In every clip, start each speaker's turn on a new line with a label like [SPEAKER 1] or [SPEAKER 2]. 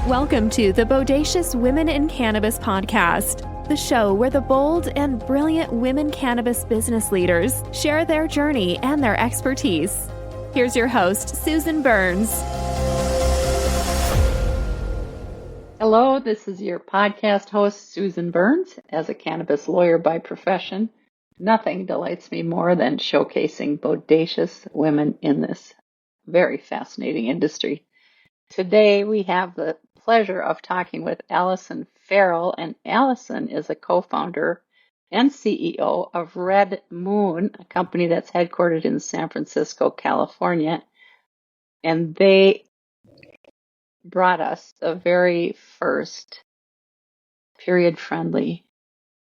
[SPEAKER 1] Welcome to the Bodacious Women in Cannabis podcast, the show where the bold and brilliant women cannabis business leaders share their journey and their expertise. Here's your host, Susan Burns.
[SPEAKER 2] Hello, this is your podcast host, Susan Burns. As a cannabis lawyer by profession, nothing delights me more than showcasing bodacious women in this very fascinating industry. Today, we have the pleasure of talking with Alison Farrell, and Allison is a co-founder and CEO of Red Moon, a company that's headquartered in San Francisco, California. And they brought us the very first period-friendly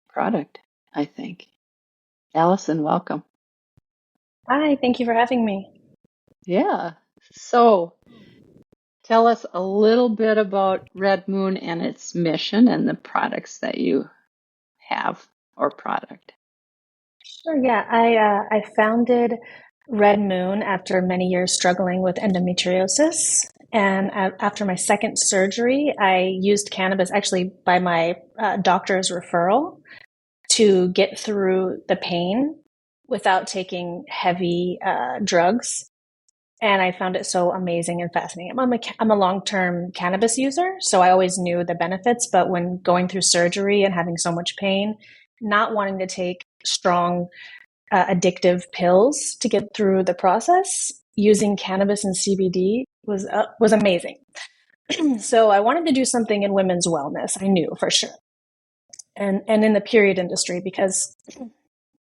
[SPEAKER 2] product, I think. Allison, welcome.
[SPEAKER 3] Hi, thank you for having me.
[SPEAKER 2] Yeah. So tell us a little bit about Red Moon and its mission and the products that you have or product.
[SPEAKER 3] Sure, yeah. I founded Red Moon after many years struggling with endometriosis. And after my second surgery, I used cannabis actually by my doctor's referral to get through the pain without taking heavy drugs. And I found it so amazing and fascinating. I'm a long-term cannabis user, so I always knew the benefits. But when going through surgery and having so much pain, not wanting to take strong addictive pills to get through the process, using cannabis and CBD was amazing. So I wanted to do something in women's wellness. I knew for sure, and in the period industry because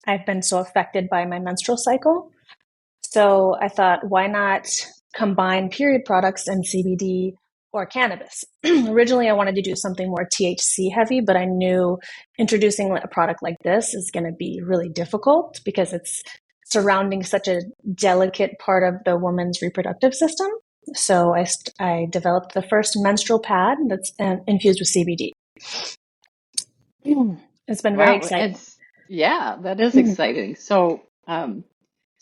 [SPEAKER 3] I've been so affected by my menstrual cycle. So I thought, why not combine period products and CBD or cannabis? Originally, I wanted to do something more THC heavy, but I knew introducing a product like this is going to be really difficult because it's surrounding such a delicate part of the woman's reproductive system. So I developed the first menstrual pad that's infused with CBD. It's been very exciting.
[SPEAKER 2] Yeah, that is exciting. So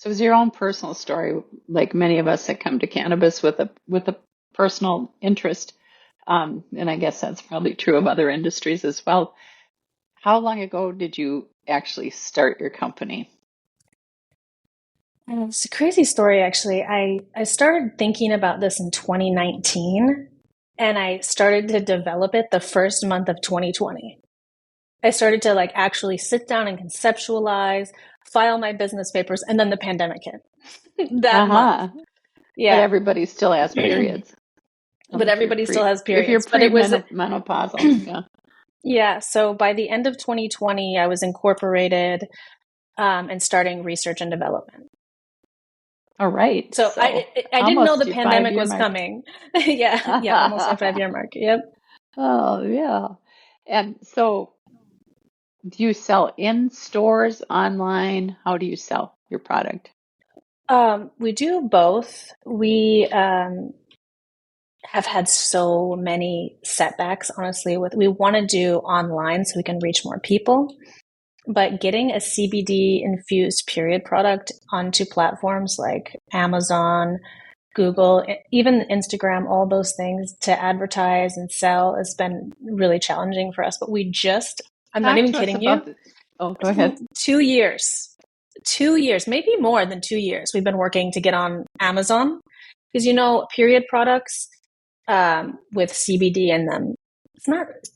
[SPEAKER 2] it's your own personal story, like many of us that come to cannabis with a personal interest, and I guess that's probably true of other industries as well. How long ago did you actually start your company?
[SPEAKER 3] It's a crazy story, actually. I started thinking about this in 2019, and I started to develop it the first month of 2020. I started to actually sit down and conceptualize, file my business papers, and then the pandemic hit. That month. Yeah.
[SPEAKER 2] But everybody still has periods.
[SPEAKER 3] But everybody still has periods.
[SPEAKER 2] If you're premenopausal, yeah.
[SPEAKER 3] Yeah. So by the end of 2020, I was incorporated and starting research and development.
[SPEAKER 2] All right.
[SPEAKER 3] So I didn't know the pandemic was coming. Yeah, almost a 5-year mark. Yep.
[SPEAKER 2] Oh, yeah. And so do you sell in stores, online? How do you sell your product?
[SPEAKER 3] We do both. We have had so many setbacks, honestly. We want to do online so we can reach more people. But getting a CBD-infused period product onto platforms like Amazon, Google, even Instagram, all those things to advertise and sell has been really challenging for us. But I'm not even kidding you.
[SPEAKER 2] Oh, go ahead.
[SPEAKER 3] 2 years, maybe more than 2 years. We've been working to get on Amazon because, period products with CBD in them,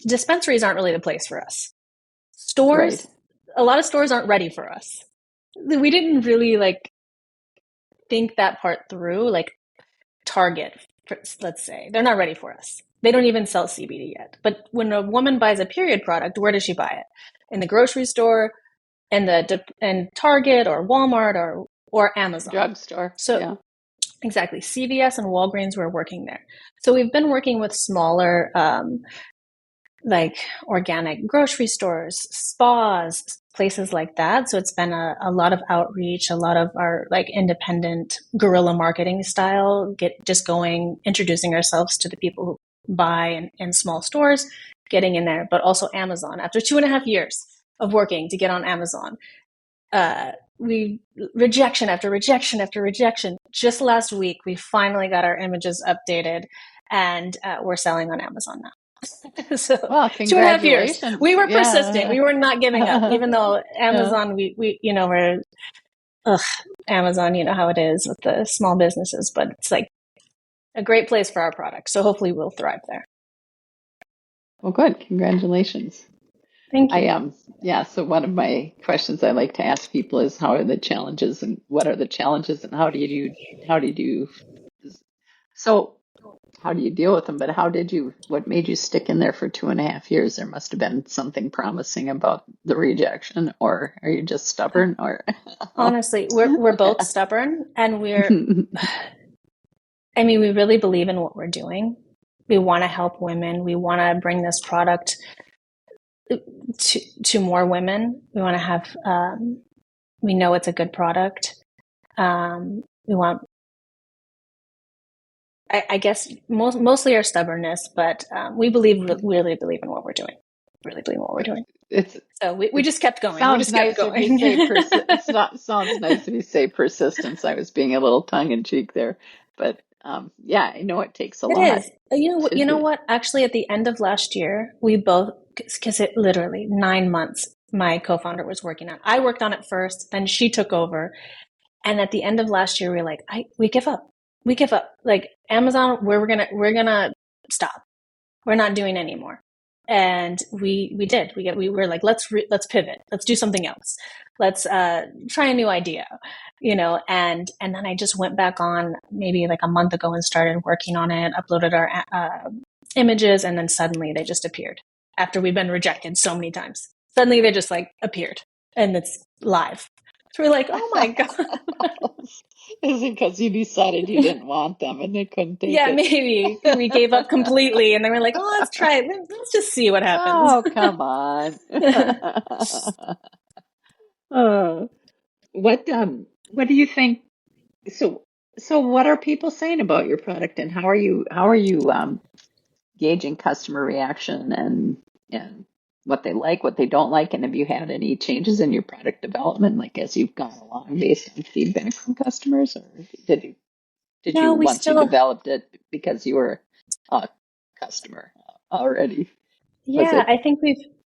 [SPEAKER 3] dispensaries aren't really the place for us. Stores, right. A lot of stores aren't ready for us. We didn't really think that part through, Target, let's say, they're not ready for us. They don't even sell CBD yet. But when a woman buys a period product, where does she buy it? In the grocery store, in Target or Walmart or Amazon.
[SPEAKER 2] Drugstore.
[SPEAKER 3] So
[SPEAKER 2] yeah.
[SPEAKER 3] Exactly. CVS and Walgreens were working there. So we've been working with smaller, organic grocery stores, spas, places like that. So it's been a lot of outreach, a lot of our independent guerrilla marketing style, introducing ourselves to the people who buy in small stores, getting in there, but also Amazon. After 2.5 years of working to get on Amazon, we rejection after rejection after rejection. Just last week, we finally got our images updated, and we're selling on Amazon now. So
[SPEAKER 2] Well,
[SPEAKER 3] 2.5 years.
[SPEAKER 2] congratulations.
[SPEAKER 3] We were persistent.
[SPEAKER 2] Yeah.
[SPEAKER 3] We were not giving up, even though
[SPEAKER 2] Yeah.
[SPEAKER 3] Amazon, we're Amazon, you know how it is with the small businesses, but it's like a great place for our product. So hopefully we'll thrive there.
[SPEAKER 2] Well, good. Congratulations.
[SPEAKER 3] Thank you.
[SPEAKER 2] Yeah, so one of my questions I like to ask people is how are the challenges and what are the challenges and how do you so how do you deal with them? But what made you stick in there for 2.5 years? There must have been something promising about the rejection, or are you just stubborn or
[SPEAKER 3] Honestly, we're both stubborn, and we really believe in what we're doing. We want to help women. We want to bring this product to more women. We want to have, we know it's a good product. I guess mostly our stubbornness, but we really believe in what we're doing. Really believe in what we're doing. So we just kept going.
[SPEAKER 2] Sounds nice if you say sounds nice if you say persistence. I was being a little tongue in cheek there, but yeah, I know it takes a lot.
[SPEAKER 3] It is. You know what? Actually, at the end of last year, we both, because it literally 9 months, my co-founder was working on. I worked on it first, then she took over, and at the end of last year, we were like, we give up. We give up. Like Amazon, we're gonna stop. We're not doing anymore. And we did. We were like, let's pivot. Let's do something else. Let's try a new idea, And then I just went back on maybe like a month ago and started working on it. Uploaded our images, and then suddenly they just appeared after we've been rejected so many times. Suddenly they just like appeared, and it's live. So we're like, oh my god.
[SPEAKER 2] Is it because you decided you didn't want them and they couldn't take it?
[SPEAKER 3] Yeah, maybe we gave up completely, and then we're like, oh, let's try it. Let's just see what happens.
[SPEAKER 2] Oh, come on. What do you think? So what are people saying about your product, and how are you gauging customer reaction and what they like, what they don't like, and have you had any changes in your product development, like as you've gone along based on feedback from customers, or did
[SPEAKER 3] No,
[SPEAKER 2] you once you developed it because you were a customer already?
[SPEAKER 3] Yeah, I think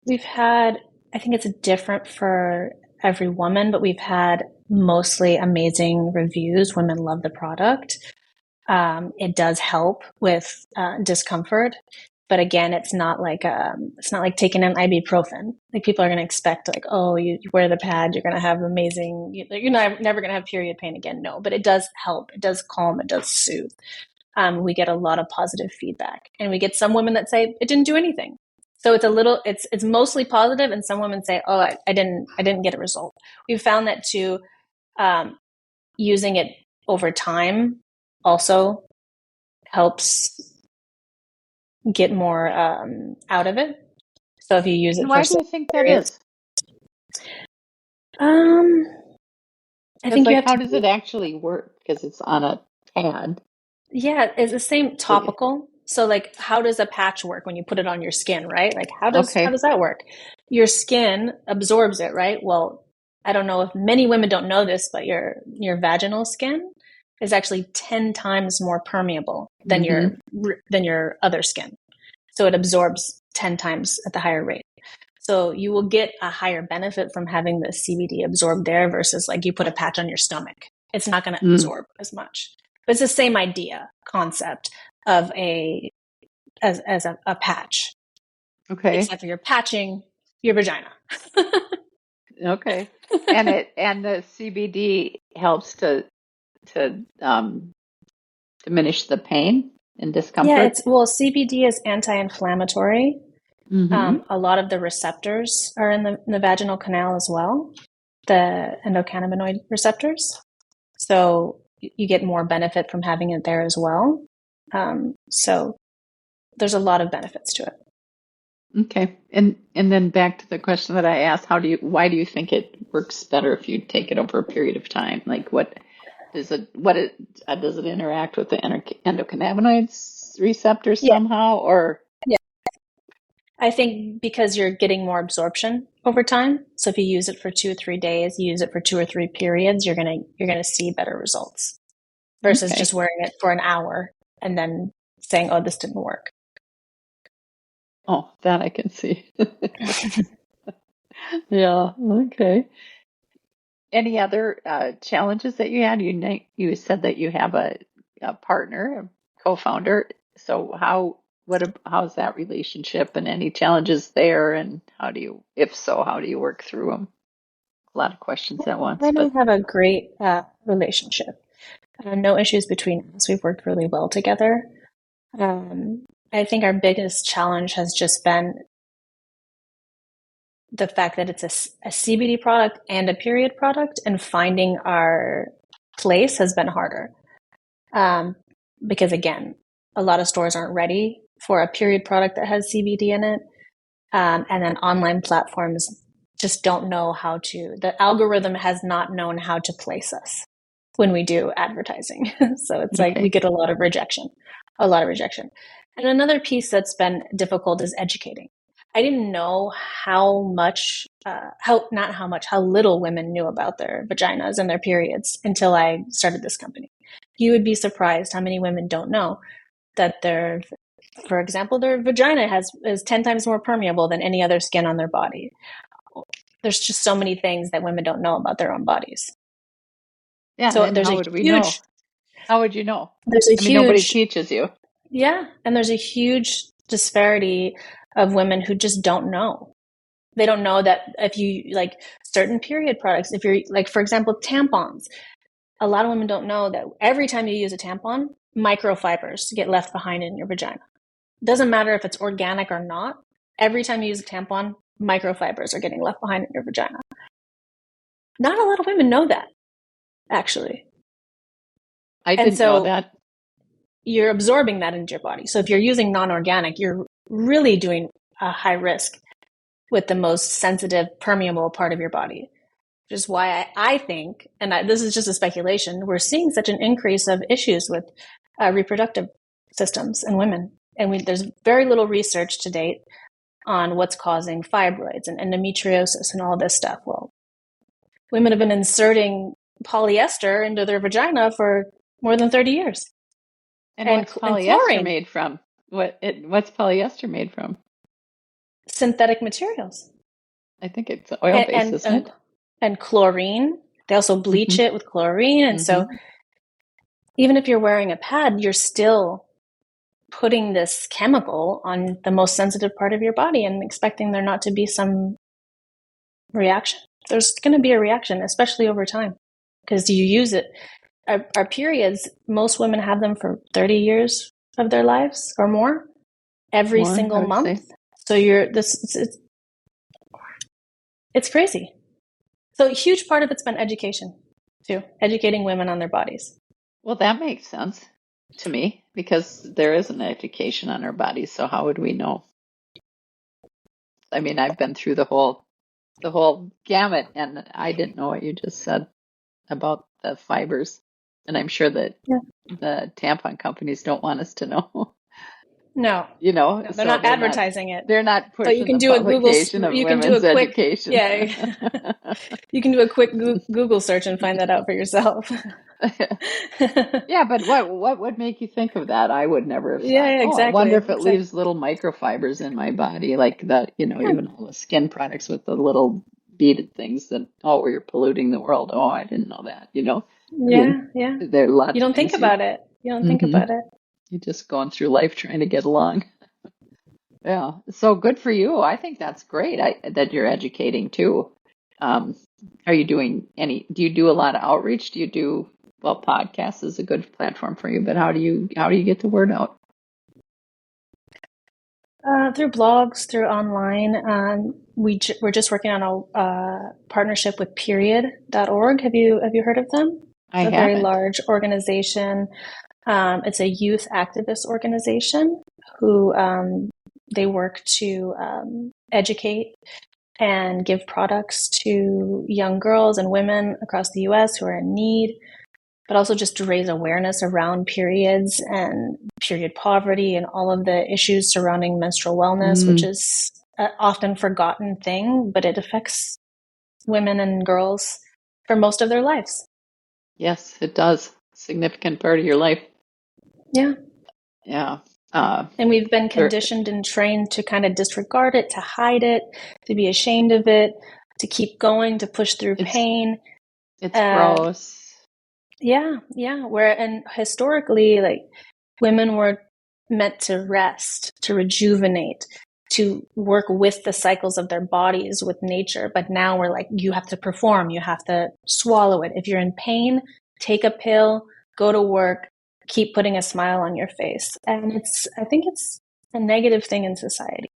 [SPEAKER 3] we've had, I think it's different for every woman, but we've had mostly amazing reviews. Women love the product. It does help with discomfort, but again, it's not like taking an ibuprofen. Like people are going to expect like, oh, you wear the pad, you're going to have amazing, you're never going to have period pain again. No, but it does help. It does calm. It does soothe. We get a lot of positive feedback, and we get some women that say it didn't do anything. So it's mostly positive, and some women say, oh, I didn't get a result. We've found that too. Using it over time also helps get more out of it. So if you use it,
[SPEAKER 2] why do you think that is?
[SPEAKER 3] I think
[SPEAKER 2] how does it actually work? Because it's on a pad.
[SPEAKER 3] Yeah, it's the same topical. So like, how does a patch work when you put it on your skin, right? Like how does that work? Your skin absorbs it, right? Well, I don't know if many women don't know this, but your vaginal skin is actually 10 times more permeable than your other skin. So it absorbs 10 times at the higher rate. So you will get a higher benefit from having the CBD absorbed there versus like you put a patch on your stomach. It's not going to absorb as much. But it's the same concept of a patch.
[SPEAKER 2] Okay.
[SPEAKER 3] Except for you're patching your vagina.
[SPEAKER 2] Okay. And the CBD helps to diminish the pain and discomfort.
[SPEAKER 3] Yeah, CBD is anti-inflammatory. A lot of the receptors are in the vaginal canal as well, the endocannabinoid receptors. So you get more benefit from having it there as well. So there's a lot of benefits to it.
[SPEAKER 2] Okay. And then back to the question that I asked, why do you think it works better if you take it over a period of time? Like does it interact with the endocannabinoids receptors somehow, or?
[SPEAKER 3] Yeah. I think because you're getting more absorption over time. So if you use it for 2 or 3 days, you use it for 2 or 3 periods, you're gonna see better results versus
[SPEAKER 2] Okay.
[SPEAKER 3] just wearing it for an hour and then saying, "Oh, this didn't work."
[SPEAKER 2] Oh, that I can see. Yeah. Okay. Any other challenges that you had? You said that you have a partner, a co-founder. So how's that relationship and any challenges there? And if so, how do you work through them? A lot of questions at once,
[SPEAKER 3] I
[SPEAKER 2] but
[SPEAKER 3] don't have a great relationship. No issues between us. We've worked really well together. I think our biggest challenge has just been the fact that it's a CBD product and a period product, and finding our place has been harder. Because again, a lot of stores aren't ready for a period product that has CBD in it. And then online platforms just don't know the algorithm has not known how to place us when we do advertising. So it's like we
[SPEAKER 2] okay.
[SPEAKER 3] get a lot of rejection. And another piece that's been difficult is educating. I didn't know how little women knew about their vaginas and their periods until I started this company. You would be surprised how many women don't know that for example, their vagina is 10 times more permeable than any other skin on their body. There's just so many things that women don't know about their own bodies.
[SPEAKER 2] Yeah,
[SPEAKER 3] So
[SPEAKER 2] and how would we know? How would you know?
[SPEAKER 3] there's a
[SPEAKER 2] I mean, nobody
[SPEAKER 3] huge,
[SPEAKER 2] teaches you.
[SPEAKER 3] yeah, and there's a huge disparity of women who just don't know. They don't know that if you like certain period products, if you're like, for example, tampons, a lot of women don't know that every time you use a tampon, microfibers get left behind in your vagina. It doesn't matter if it's organic or not. Every time you use a tampon, microfibers are getting left behind in your vagina. Not a lot of women know that, actually.
[SPEAKER 2] I
[SPEAKER 3] And
[SPEAKER 2] didn't know
[SPEAKER 3] so
[SPEAKER 2] that.
[SPEAKER 3] you're absorbing that into your body. So if you're using non-organic, you're really doing a high risk with the most sensitive, permeable part of your body. Which is why I think, and this is just a speculation, we're seeing such an increase of issues with reproductive systems in women. And there's very little research to date on what's causing fibroids and endometriosis and all this stuff. Well, women have been inserting polyester into their vagina for more than 30 years.
[SPEAKER 2] And
[SPEAKER 3] And
[SPEAKER 2] what's polyester
[SPEAKER 3] chlorine,
[SPEAKER 2] made from? What's polyester made from?
[SPEAKER 3] synthetic materials.
[SPEAKER 2] I think it's oil-based, isn't it?
[SPEAKER 3] And chlorine. They also bleach
[SPEAKER 2] Mm-hmm.
[SPEAKER 3] it with chlorine. And so
[SPEAKER 2] Mm-hmm.
[SPEAKER 3] even if you're wearing a pad, you're still putting this chemical on the most sensitive part of your body and expecting there not to be some reaction. There's going to be a reaction, especially over time, because you use it. Our periods, most women have them for 30 years of their lives or more, every
[SPEAKER 2] More, I
[SPEAKER 3] single
[SPEAKER 2] would say.
[SPEAKER 3] month. So it's crazy. So a huge part of it's been education too, educating women on their bodies.
[SPEAKER 2] Well, that makes sense to me because there is an education on our bodies. So how would we know? I mean, I've been through the whole gamut, and I didn't know what you just said about the fibers. And I'm sure that
[SPEAKER 3] Yeah.
[SPEAKER 2] the tampon companies don't want us to know.
[SPEAKER 3] No,
[SPEAKER 2] No,
[SPEAKER 3] they're
[SPEAKER 2] so
[SPEAKER 3] not advertising it.
[SPEAKER 2] they're not
[SPEAKER 3] But you
[SPEAKER 2] pushing
[SPEAKER 3] can
[SPEAKER 2] the
[SPEAKER 3] do a Google.
[SPEAKER 2] publication of
[SPEAKER 3] You can do a
[SPEAKER 2] women's
[SPEAKER 3] quick.
[SPEAKER 2] education.
[SPEAKER 3] Yeah, you can do a quick Google search and find that out for yourself.
[SPEAKER 2] Yeah, but what would make you think of that? I would never have thought,
[SPEAKER 3] Yeah,
[SPEAKER 2] oh, I wonder
[SPEAKER 3] exactly.
[SPEAKER 2] if it leaves little microfibers in my body, like that,
[SPEAKER 3] Yeah,
[SPEAKER 2] even all the skin products with the little beaded things that, oh, you're polluting the world. Oh, I didn't know that. I
[SPEAKER 3] yeah,
[SPEAKER 2] mean,
[SPEAKER 3] yeah.
[SPEAKER 2] there are a lot
[SPEAKER 3] You
[SPEAKER 2] of
[SPEAKER 3] don't think
[SPEAKER 2] things
[SPEAKER 3] about it. You don't think
[SPEAKER 2] hmm
[SPEAKER 3] about it.
[SPEAKER 2] you're just going through life trying to get along. Yeah. So good for you. I think that's great. That you're educating too. Um, are you do you do a lot of outreach? Well, podcast is a good platform for you, but how do you get the word out?
[SPEAKER 3] Through blogs, through online. We're just working on a partnership with period.org. Have you heard of them?
[SPEAKER 2] I
[SPEAKER 3] It's a very
[SPEAKER 2] haven't.
[SPEAKER 3] large organization. It's a youth activist organization who they work to educate and give products to young girls and women across the U.S. who are in need, but also just to raise awareness around periods and period poverty and all of the issues surrounding menstrual wellness, which is an often forgotten thing, but it affects women and girls for most of their lives.
[SPEAKER 2] Yes, it does. Significant part of your life.
[SPEAKER 3] Yeah.
[SPEAKER 2] Yeah.
[SPEAKER 3] And we've been conditioned and trained to kind of disregard it, to hide it, to be ashamed of it, to keep going, to push through pain.
[SPEAKER 2] It's gross.
[SPEAKER 3] Yeah. And historically, like, women were meant to rest, to rejuvenate, to work with the cycles of their bodies, with nature. But now we're like, you have to perform, you have to swallow it. If you're in pain, take a pill, go to work, keep putting a smile on your face. And I think it's a negative thing in society,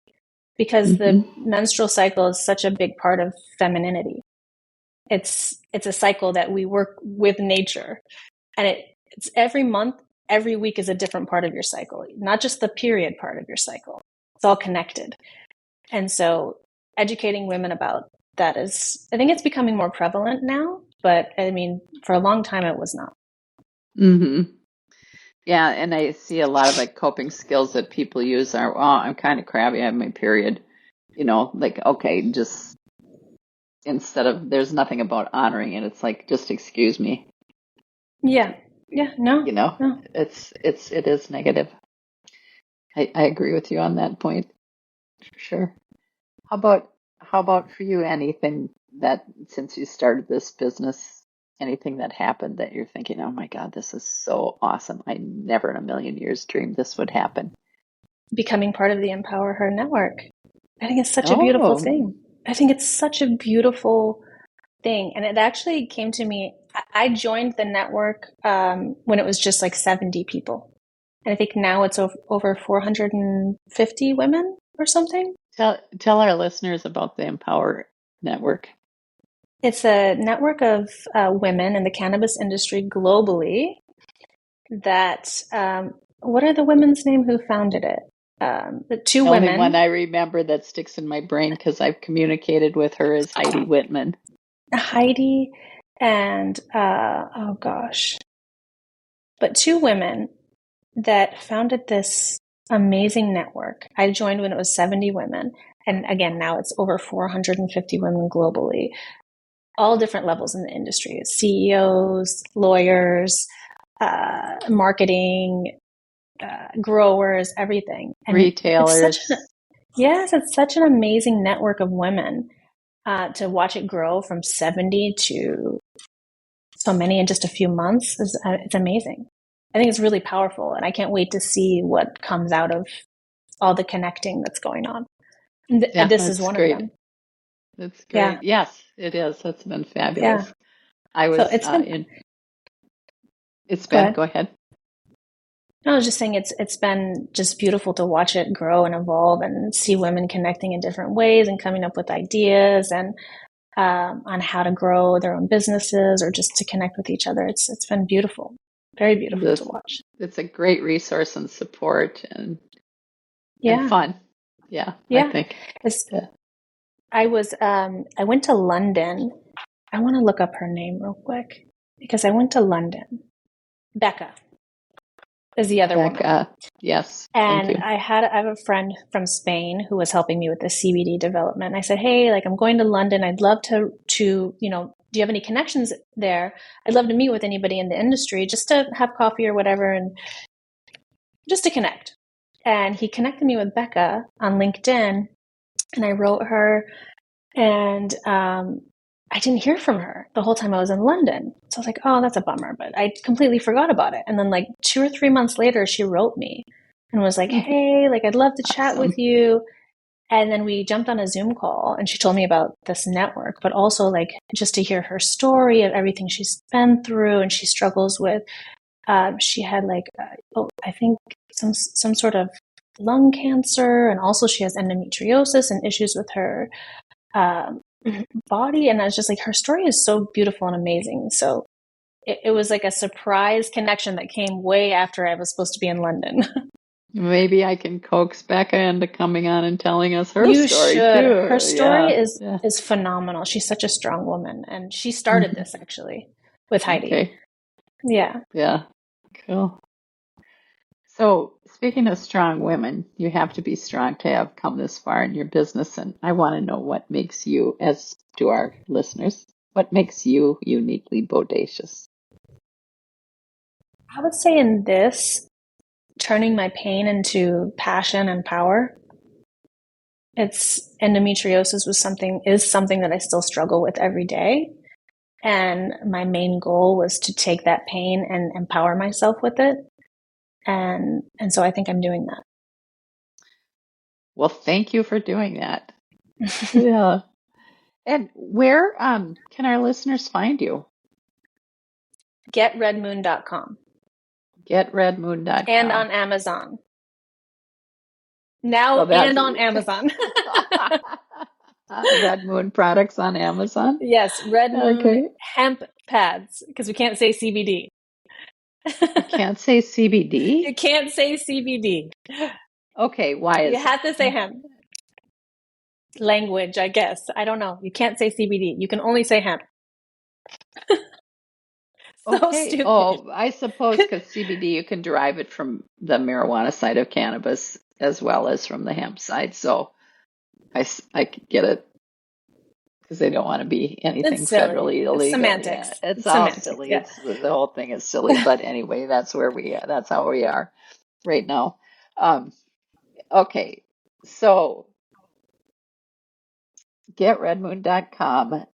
[SPEAKER 3] because the menstrual cycle is such a big part of femininity. It's a cycle that we work with nature, and it's every month, every week is a different part of your cycle, not just the period part of your cycle. It's all connected. And so educating women about that is, I think it's becoming more prevalent now, but I mean, for a long time it was not.
[SPEAKER 2] Yeah, and I see a lot of like coping skills that people use are, well, I'm kind of crabby, I have my period. Like, okay, just instead of, there's nothing about honoring it. It's like, just excuse me.
[SPEAKER 3] Yeah. No.
[SPEAKER 2] It is negative. I agree with you on that point, for sure. How about for you, anything that, since you started this business, anything that happened that you're thinking, oh my God, this is so awesome. I never in a million years dreamed this would happen.
[SPEAKER 3] Becoming part of the Empower Her network. I think it's such a beautiful thing. I think it's such a beautiful thing. And it actually came to me, I joined the network when it was just like 70 people. And I think now it's over 450 women or something.
[SPEAKER 2] Tell our listeners about the Empower Network.
[SPEAKER 3] It's a network of women in the cannabis industry globally that, what are the women's name who founded it? The two women.
[SPEAKER 2] The only one I remember that sticks in my brain because I've communicated with her is Heidi Whitman.
[SPEAKER 3] Heidi and, oh gosh. But two women that founded this amazing network. I joined when it was 70 women. And again, now it's over 450 women globally, all different levels in the industry, CEOs, lawyers, marketing, growers, everything. And
[SPEAKER 2] retailers.
[SPEAKER 3] It's such an amazing network of women to watch it grow from 70 to so many in just a few months. It's amazing. I think it's really powerful, and I can't wait to see what comes out of all the connecting that's going on. And this is one of them.
[SPEAKER 2] That's great. Yeah. Yes, it is. That's been fabulous. Yeah. I was go ahead.
[SPEAKER 3] I was just saying it's been just beautiful to watch it grow and evolve and see women connecting in different ways and coming up with ideas and on how to grow their own businesses or just to connect with each other. It's been beautiful. Very beautiful to watch.
[SPEAKER 2] It's a great resource and support and fun. Yeah. I think.
[SPEAKER 3] I went to London. I want to look up her name real quick because I went to London. Becca is the other woman.
[SPEAKER 2] Yes.
[SPEAKER 3] And I have a friend from Spain who was helping me with the CBD development. I said, hey, like, I'm going to London. I'd love to, do you have any connections there? I'd love to meet with anybody in the industry just to have coffee or whatever and just to connect. And he connected me with Becca on LinkedIn, and I wrote her, and I didn't hear from her the whole time I was in London. So I was like, oh, that's a bummer, but I completely forgot about it. And then like 2 or 3 months later, she wrote me and was like, hey, like, I'd love to chat with you. And then we jumped on a Zoom call and she told me about this network, but also like just to hear her story of everything she's been through and she struggles with. She had like, I think some sort of lung cancer, and also she has endometriosis and issues with her body. And I was just like, her story is so beautiful and amazing. So it was like a surprise connection that came way after I was supposed to be in London.
[SPEAKER 2] Maybe I can coax Becca into coming on and telling us her story too.
[SPEAKER 3] Her story is phenomenal. She's such a strong woman, and she started this actually with Heidi. Yeah.
[SPEAKER 2] Yeah. Cool. So, speaking of strong women, you have to be strong to have come this far in your business. And I want to know what makes you, as do our listeners, what makes you uniquely bodacious?
[SPEAKER 3] I would say in this, turning my pain into passion and power. It's endometriosis is something that I still struggle with every day. And my main goal was to take that pain and empower myself with it. And so I think I'm doing
[SPEAKER 2] Well, thank you for doing that.
[SPEAKER 3] that.
[SPEAKER 2] Yeah. And where can our listeners find you?
[SPEAKER 3] GetRedMoon.com and
[SPEAKER 2] GetRedMoon.com.
[SPEAKER 3] on Amazon.
[SPEAKER 2] So
[SPEAKER 3] Now
[SPEAKER 2] that's
[SPEAKER 3] and on Amazon.
[SPEAKER 2] Red Moon products on Amazon.
[SPEAKER 3] Yes, Red Moon
[SPEAKER 2] Okay.
[SPEAKER 3] hemp pads, because we can't say CBD.
[SPEAKER 2] You can't say CBD?
[SPEAKER 3] You can't say CBD.
[SPEAKER 2] Okay, why
[SPEAKER 3] You
[SPEAKER 2] is
[SPEAKER 3] have
[SPEAKER 2] that?
[SPEAKER 3] to say hemp. Language, I guess. I don't know. You can't say CBD. You can only say hemp. So
[SPEAKER 2] Okay.
[SPEAKER 3] stupid.
[SPEAKER 2] Oh, I suppose because CBD, you can derive it from the marijuana side of cannabis as well as from the hemp side. So I could get it because they don't want to be anything
[SPEAKER 3] It's silly.
[SPEAKER 2] federally
[SPEAKER 3] It's
[SPEAKER 2] illegal. Yeah,
[SPEAKER 3] semantics.
[SPEAKER 2] it's
[SPEAKER 3] It's
[SPEAKER 2] all
[SPEAKER 3] semantics,
[SPEAKER 2] silly.
[SPEAKER 3] yeah.
[SPEAKER 2] The whole thing is silly. But anyway, that's how we are right now. Um, okay. So getredmoon.com,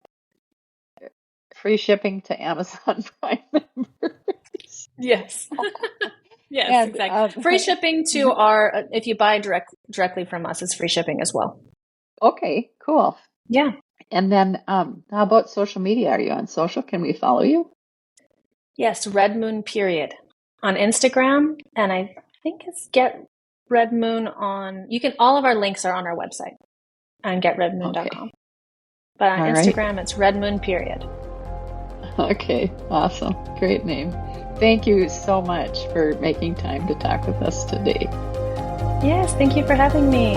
[SPEAKER 2] free shipping to Amazon Prime members.
[SPEAKER 3] Yes. Yes,
[SPEAKER 2] And
[SPEAKER 3] exactly. Free shipping to our, if you buy directly from us, it's free shipping as well.
[SPEAKER 2] okay, cool.
[SPEAKER 3] Yeah.
[SPEAKER 2] And then how about social media? Are you on social? Can we follow you?
[SPEAKER 3] Yes, Red Moon period on Instagram. And I think it's Get Red Moon all of our links are on our website on getredmoon.com.
[SPEAKER 2] Okay.
[SPEAKER 3] But on
[SPEAKER 2] All right.
[SPEAKER 3] Instagram, it's Red Moon period.
[SPEAKER 2] Okay, awesome. Great name. Thank you so much for making time to talk with us today.
[SPEAKER 3] Yes, thank you for having me.